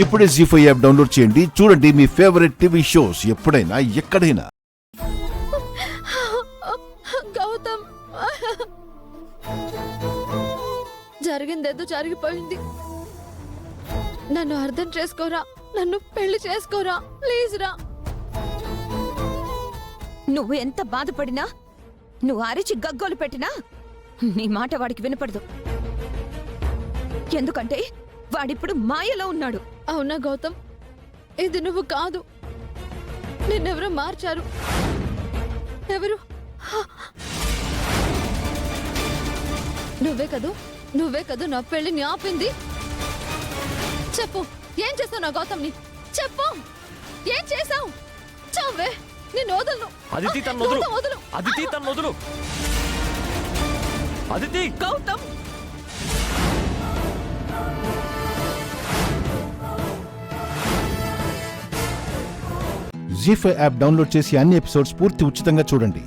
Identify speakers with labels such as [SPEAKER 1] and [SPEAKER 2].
[SPEAKER 1] ఇప్పుడే జీ5 app download చేయండి. చూడండి మీ ఫేవరెట్ టీవీ షోస్ ఎప్పుడైనా ఎక్కడైనా.
[SPEAKER 2] గౌతమ్, జరిగిందేదో జరిగిపోయింది. నన్ను అర్థం చేసుకోరా, నన్ను పెళ్లి చేసుకోరా, ప్లీజ్ రా.
[SPEAKER 3] నువ్వు ఎంత బాధపడినా, నువ్వు అరిచి గగ్గోలు పెట్టినా నీ మాట వాడికి వినపడదు. ఎందుకంటే వాడిప్పుడు మాయలో ఉన్నాడు.
[SPEAKER 2] అవునా గౌతమ్, ఇది నువ్వు కాదు, నిన్నెవరో మార్చారు. ఎవరు? నువ్వే కదూ నా పెళ్లిని ఆపింది. చెప్పు, ఏం చేసావు నా గౌతమ్ని? చెప్పు, ఏం చేసావు? చావే, నేను వదలను.
[SPEAKER 4] అదితి తన వదులు, అదితి తన వదులు, అదితి.
[SPEAKER 3] గౌతమ్,
[SPEAKER 1] జీ5 యాప్ డౌన్లోడ్ చేసి అన్ని ఎపిసోడ్స్ పూర్తి ఉచితంగా చూడండి.